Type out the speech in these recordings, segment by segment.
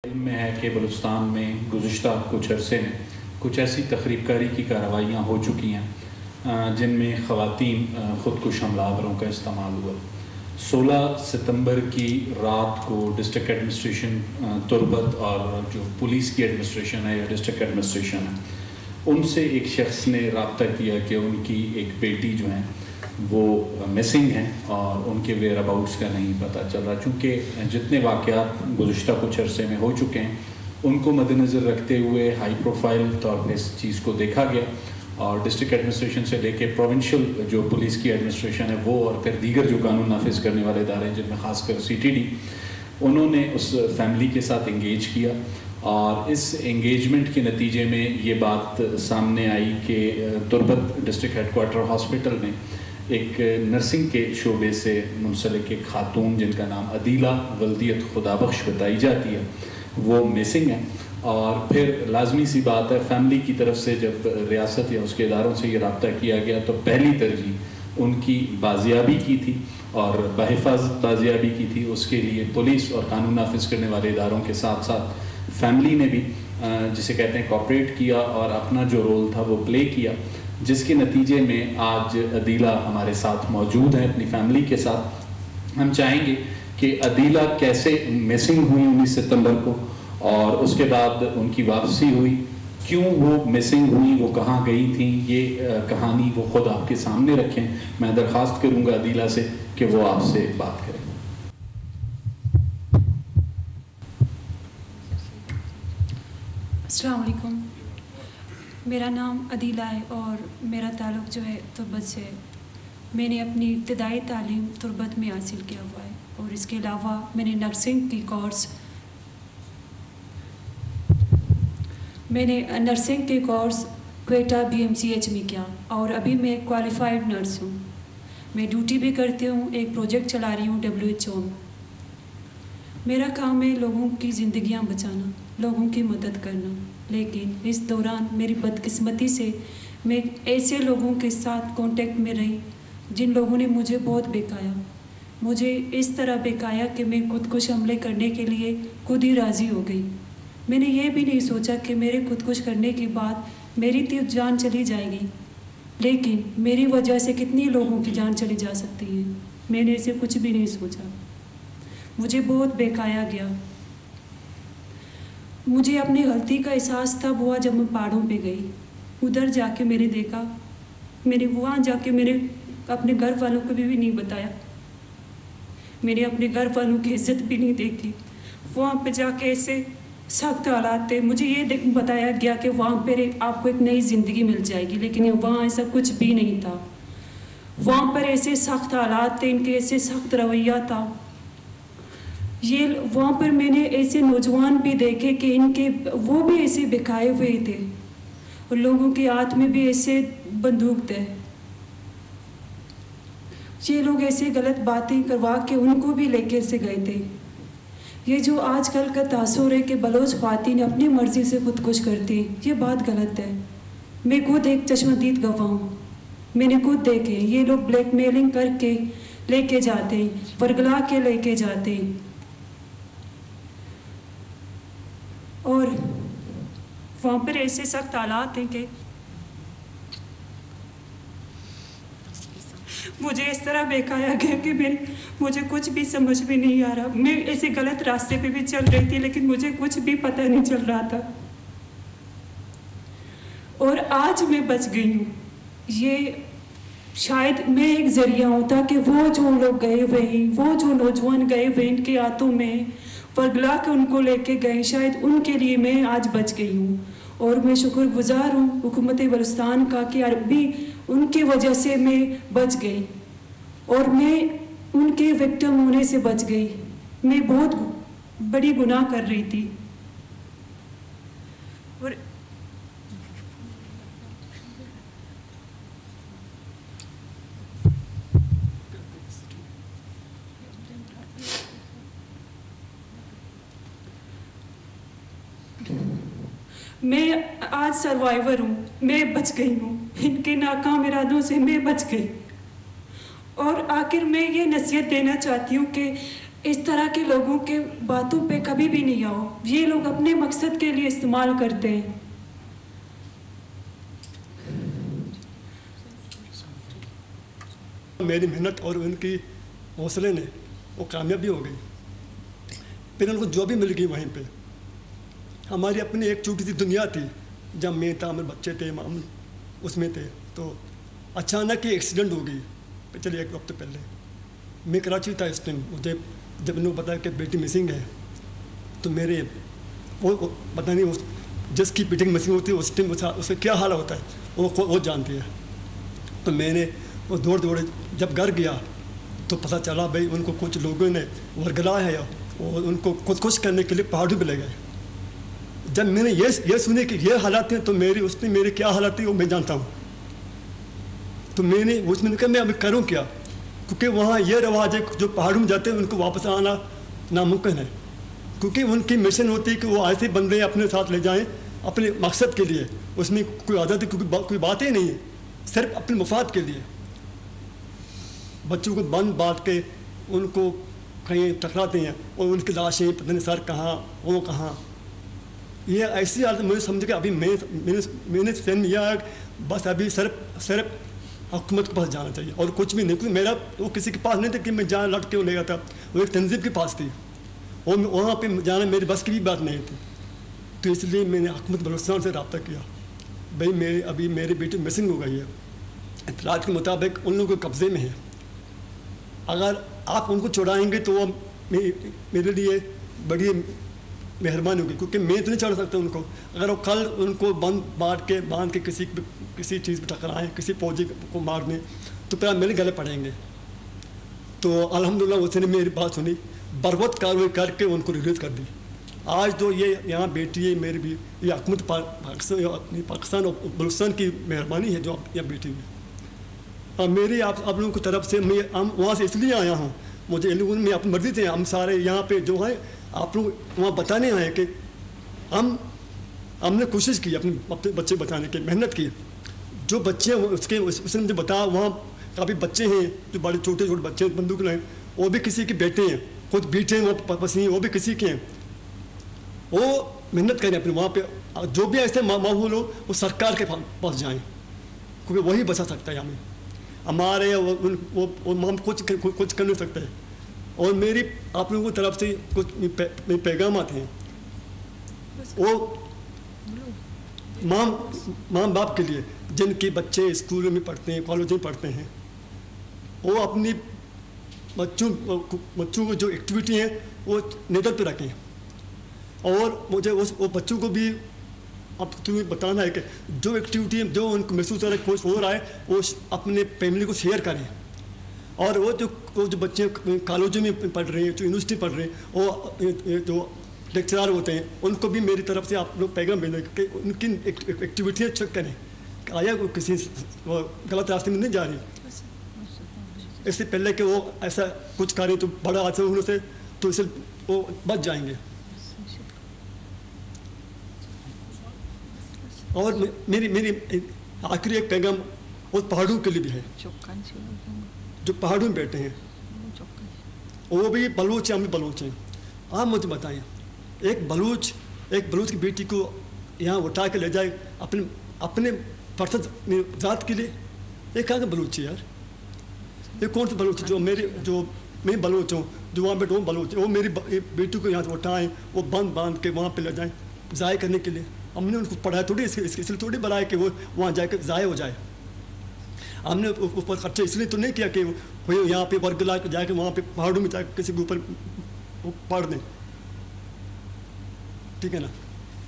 علم میں ہے کہ بلوچستان میں گزشتہ کچھ عرصے میں کچھ ایسی تخریب کاری کی کارروائیاں ہو چکی ہیں جن میں خواتین خودکش حملہ آوروں کا استعمال ہوا۔ 16 ستمبر کی رات کو ڈسٹرکٹ ایڈمنسٹریشن تربت اور جو پولیس کی ایڈمنسٹریشن ہے یا ڈسٹرکٹ ایڈمنسٹریشن ہے ان سے ایک شخص نے رابطہ کیا کہ ان کی ایک بیٹی جو ہیں وہ مسنگ ہیں اور ان کے ویئر اباؤٹس کا نہیں پتہ چل رہا، چونکہ جتنے واقعات گزشتہ کچھ عرصے میں ہو چکے ہیں ان کو مد نظر رکھتے ہوئے ہائی پروفائل طور پہ اس چیز کو دیکھا گیا اور ڈسٹرکٹ ایڈمنسٹریشن سے لے کے پروونشل جو پولیس کی ایڈمنسٹریشن ہے وہ اور پھر دیگر جو قانون نافذ کرنے والے ادارے ہیں جن میں خاص کر CTD انہوں نے اس فیملی کے ساتھ انگیج کیا اور اس انگیجمنٹ کے نتیجے میں یہ بات سامنے آئی کہ تربت ڈسٹرکٹ ہیڈ کوارٹر ہاسپٹل میں ایک نرسنگ کے شعبے سے منسلک ایک خاتون جن کا نام عدیلہ ولدیت خدابخش بتائی جاتی ہے وہ مسنگ ہے۔ اور پھر لازمی سی بات ہے فیملی کی طرف سے جب ریاست یا اس کے اداروں سے یہ رابطہ کیا گیا تو پہلی ترجیح ان کی بازیابی کی تھی اور بحفاظت بازیابی کی تھی۔ اس کے لیے پولیس اور قانون نافذ کرنے والے اداروں کے ساتھ ساتھ فیملی نے بھی جسے کہتے ہیں کوآپریٹ کیا اور اپنا جو رول تھا وہ پلے کیا، جس کے نتیجے میں آج عدیلہ ہمارے ساتھ موجود ہے اپنی فیملی کے ساتھ۔ ہم چاہیں گے کہ عدیلہ کیسے مسنگ ہوئی 19 ستمبر کو اور اس کے بعد ان کی واپسی ہوئی، کیوں وہ مسنگ ہوئی، وہ کہاں گئی تھیں، یہ کہانی وہ خود آپ کے سامنے رکھیں۔ میں درخواست کروں گا عدیلہ سے کہ وہ آپ سے بات کریں۔ السلام علیکم، میرا نام عدیلہ ہے اور میرا تعلق جو ہے تربت سے ہے۔ میں نے اپنی ابتدائی تعلیم تربت میں حاصل کیا ہوا ہے اور اس کے علاوہ میں نے نرسنگ کے کورس کوئٹہ BMCH میں کیا اور ابھی میں کوالیفائڈ نرس ہوں۔ میں ڈیوٹی بھی کرتی ہوں، ایک پروجیکٹ چلا رہی ہوں WHO میں۔ میرا کام ہے لوگوں کی زندگیاں بچانا، لوگوں کی مدد کرنا، لیکن اس دوران میری بدقسمتی سے میں ایسے لوگوں کے ساتھ کانٹیکٹ میں رہی جن لوگوں نے مجھے بہت بہکایا، مجھے اس طرح بہکایا کہ میں خودکش حملے کرنے کے لیے خود ہی راضی ہو گئی۔ میں نے یہ بھی نہیں سوچا کہ میرے خودکش کرنے کے بعد میری تو جان چلی جائے گی، لیکن میری وجہ سے کتنی لوگوں کی جان چلی جا سکتی ہے، میں نے اسے کچھ بھی نہیں سوچا۔ مجھے بہت بہکایا گیا۔ مجھے اپنی غلطی کا احساس تب ہوا جب میں پہاڑوں پہ گئی، ادھر جا کے میں نے دیکھا، میں نے وہاں جا کے میں نے اپنے گھر والوں کو بھی نہیں بتایا، میں نے اپنے گھر والوں کی عزت بھی نہیں دیکھی۔ وہاں پہ جا کے ایسے سخت حالات تھے، مجھے یہ بتایا گیا کہ وہاں پہ آپ کو ایک نئی زندگی مل جائے گی، لیکن وہاں ایسا کچھ بھی نہیں تھا۔ وہاں پر ایسے سخت حالات تھے، ان کے ایسے سخت رویہ تھا۔ وہاں پر میں نے ایسے نوجوان بھی دیکھے کہ وہ بھی ایسے بکھائے ہوئے تھے اور لوگوں کے ہاتھ میں بھی ایسے بندوق تھے۔ یہ لوگ ایسے غلط باتیں کروا کے ان کو بھی لے کے سے گئے تھے۔ یہ جو آج کل کا تاثر ہے کہ بلوچ خواتین اپنی مرضی سے خودکش کرتی، یہ بات غلط ہے۔ میں خود ایک چشمدید گواہ ہوں، میں نے خود دیکھے یہ لوگ بلیک میلنگ کر کے لے کے جاتے ہیں، ورگلا کے لے کے جاتے ہیں، اور وہاں پر ایسے سخت حالات ہیں کہ مجھے اس طرح بہکایا گیا کہ مجھے کچھ بھی سمجھ میں نہیں آ رہا۔ میں ایسے غلط راستے پہ بھی چل رہی تھی لیکن مجھے کچھ بھی پتہ نہیں چل رہا تھا، اور آج میں بچ گئی ہوں۔ یہ شاید میں ایک ذریعہ ہوتا کہ وہ جو لوگ گئے ہوئے ہیں، وہ جو نوجوان گئے ہوئے ان کے ہاتھوں میں ورگلا کے ان کو لے کے گئے، شاید ان کے لیے میں آج بچ گئی ہوں، اور میں شکر گزار ہوں حکومت بلوچستان کا کہ عربی ان کی وجہ سے میں بچ گئی اور میں ان کے وکٹم ہونے سے بچ گئی۔ میں بہت بڑی گناہ کر رہی تھی، اور میں آج سروائیور ہوں، میں بچ گئی ہوں، ان کے ناکام ارادوں سے میں بچ گئی۔ اور آخر میں یہ نصیحت دینا چاہتی ہوں کہ اس طرح کے لوگوں کے باتوں پہ کبھی بھی نہیں آؤ. یہ لوگ اپنے مقصد کے لیے استعمال کرتے ہیں. میری محنت اور ان کی حوصلے نے وہ کامیابی ہو گئی. پھر ان کو جو بھی مل گئی وہیں پہ. ہماری اپنی ایک چھوٹی سی دنیا تھی جب میں تھا, ہمارے بچے تھے, ہم اس میں تھے. تو اچانک ہی ایکسیڈنٹ ہو گئی. چلیے ایک وقت پہلے میں کراچی تھا اس ٹائم. مجھے جب انہوں نے بتایا کہ بیٹی مسنگ ہے تو میرے وہ پتہ نہیں جس کی بیٹی مسنگ ہوتی ہے اس ٹائم اس کا کیا حال ہوتا ہے وہ جانتی ہے. تو میں نے وہ دوڑے جب گھر گیا تو پتہ چلا بھائی ان کو کچھ لوگوں نے ورگلا ہے اور ان کو خودکش کرنے کے لیے پہاڑوں پہ لے گئے. جب میں نے یہ سنے کہ یہ حالات ہیں تو اس میں میری کیا حالات تھی وہ میں جانتا ہوں. تو میں نے اس میں کہا میں ابھی کروں کیا, کیونکہ وہاں یہ رواج ہے جو پہاڑوں میں جاتے ہیں ان کو واپس آنا ناممکن ہے, کیونکہ ان کی مشن ہوتی ہے کہ وہ ایسے بندے اپنے ساتھ لے جائیں اپنے مقصد کے لیے. اس میں کوئی عادت کوئی بات ہی نہیں ہے, صرف اپنے مفاد کے لیے. بچوں کو بانٹ کے ان کو کہیں ٹکراتے ہیں اور ان کی لاشیں پتہ نہیں سر کہاں وہ کہاں. یہ ایسی حالت مجھے سمجھ کے ابھی میں نے ذہن میں یہ بس ابھی صرف حکومت کے پاس جانا چاہیے اور کچھ بھی نہیں. کیونکہ میرا وہ کسی کے پاس نہیں تھا کہ میں جہاں لٹ کے وہ لے گا تھا, وہ ایک تنظیم کے پاس تھی اور وہاں پہ جانا میری بس کی بھی بات نہیں تھی. تو اس لیے میں نے حکومت بلوچستان سے رابطہ کیا. بھائی ابھی میری بیٹی مسنگ ہو گئی ہے, اطلاعات کے مطابق ان لوگوں کے قبضے میں ہے. اگر آپ ان کو چھڑائیں گے تو وہ میرے لیے بڑی مہربانی ہوگی, کیونکہ میں تو نہیں چڑھا سکتا ان کو. اگر وہ کل ان کو باندھ کے کسی چیز پہ ٹکرائیں, کسی فوجی کو مار دیں تو پھر میرے گلے پڑیں گے. تو الحمدللہ اس نے میری بات سنی, بروقت کارروائی کر کے ان کو ریلیز کر دی. آج تو یہ یہاں بیٹی ہے میری بھی, یہ حکومت پاکستان اور بلوچستان کی مہربانی ہے جو یہاں بیٹی ہوئی. میری آپ لوگوں کی طرف سے میں وہاں سے اس لیے آیا ہوں, مجھے میں اپنی مرضی سے ہم سارے یہاں پہ جو ہیں آپ لوگ وہاں بتانے آئے کہ ہم نے کوشش کی اپنے بچے بچانے کی, محنت کی. جو بچے اس نے مجھے بتایا وہاں کافی بچے ہیں جو بڑے چھوٹے بچے ہیں بندوق لائیں, وہ بھی کسی کے بیٹے ہیں, خود بیٹے ہیں وہ پسی ہیں, وہ بھی کسی کے ہیں. وہ محنت کریں اپنے وہاں پہ. جو بھی ایسے ماحول ہو وہ سرکار کے پاس جائیں, کیونکہ وہی بچا سکتا ہے ہمیں. ہمارے ہم کچھ کر نہیں سکتے. اور میری آپ لوگوں کی طرف سے کچھ پیغامات ہیں. وہ ماں باپ کے لیے جن کے بچے اسکولوں میں پڑھتے ہیں, کالجوں میں پڑھتے ہیں, وہ اپنی بچوں کو جو ایکٹیویٹی ہیں وہ نظر پہ رکھیں. اور مجھے وہ بچوں کو بھی اب تمہیں بتانا ہے کہ جو ایکٹیویٹی جو ان کو محسوس ہو رہا ہے کچھ ہو رہا ہے وہ اپنے فیملی کو شیئر کریں. اور وہ جو بچے کالجوں میں پڑھ رہے ہیں, جو یونیورسٹی پڑھ رہے ہیں, وہ جو لیکچرار ہوتے ہیں ان کو بھی میری طرف سے آپ لوگ پیغام بھیجیں کہ ان کی ایکٹیویٹیاں چیک کریں کہ آیا وہ کسی غلط راستے میں نہیں جا رہی. اس سے پہلے کہ وہ ایسا کچھ کریں تو بڑا حادثہ ہونے سے تو اسے وہ بچ جائیں گے. اور میری آخری ایک پیغام وہ پہاڑوں کے لیے بھی ہے جو پہاڑوں میں بیٹھے ہیں, وہ بھی بلوچ ہیں, ہم بھی بلوچ ہیں. آپ مجھے بتائیں ایک بلوچ کی بیٹی کو یہاں اٹھا کے لے جائے اپنے پرسد ذات کے لیے, یہ کہاں کا بلوچ ہے یار؟ یہ کون سا بلوچ جو میں بلوچ ہوں جو وہاں بیٹھوں بلوچ, وہ میری بیٹی کو یہاں سے اٹھائیں, وہ باندھ کے وہاں پہ لے جائیں ضائع کرنے کے لیے. ہم نے ان کو پڑھایا تھوڑی اس لیے تھوڑی بنایا کہ وہ وہاں جا کے ضائع ہو جائے. ہم نے اوپر خرچہ اس لیے تو نہیں کیا کہ وہ یہاں پہ ورگلا جا کے وہاں پہ پہاڑوں میں جا کے کسی کے اوپر پڑھ دیں. ٹھیک ہے نا.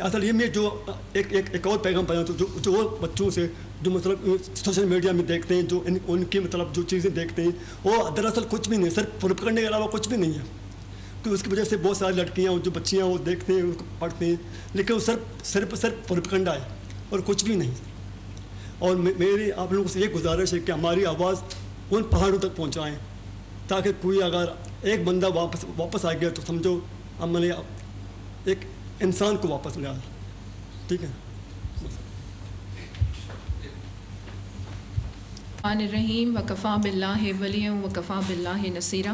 اصل یہ میں جو ایک اور پیغام پایا تو جو وہ بچوں سے جو مطلب سوشل میڈیا میں دیکھتے ہیں, جو ان کی مطلب جو چیزیں دیکھتے ہیں وہ دراصل کچھ بھی نہیں, صرف پروپیگنڈا کرنے کے علاوہ کچھ بھی نہیں ہے. تو اس کی وجہ سے بہت ساری لڑکیاں جو بچیاں وہ دیکھتے ہیں ان کو پڑھتے ہیں, لیکن وہ صرف پروپیگنڈا ہے اور کچھ بھی نہیں. اور میری آپ لوگوں سے یہ گزارش ہے کہ ہماری آواز ان پہاڑوں تک پہنچائیں تاکہ کوئی اگر ایک بندہ واپس آ گیا تو سمجھو ہم نے ایک انسان کو واپس لیا. ٹھیک ہے. الرحیم وکفا باللہ ولیٰ وکفا باللہ نصیرا.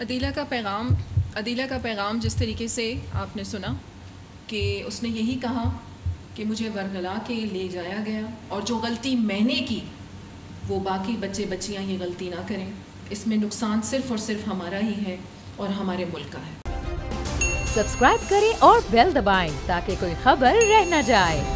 عدیلہ کا پیغام جس طریقے سے آپ نے سنا کہ اس نے یہی کہا کہ مجھے ورغلا کے لے جایا گیا اور جو غلطی میں نے کی وہ باقی بچے بچیاں یہ غلطی نہ کریں. اس میں نقصان صرف اور صرف ہمارا ہی ہے اور ہمارے ملک کا ہے. سبسکرائب کریں اور بیل دبائیں تاکہ کوئی خبر رہ نہ جائے.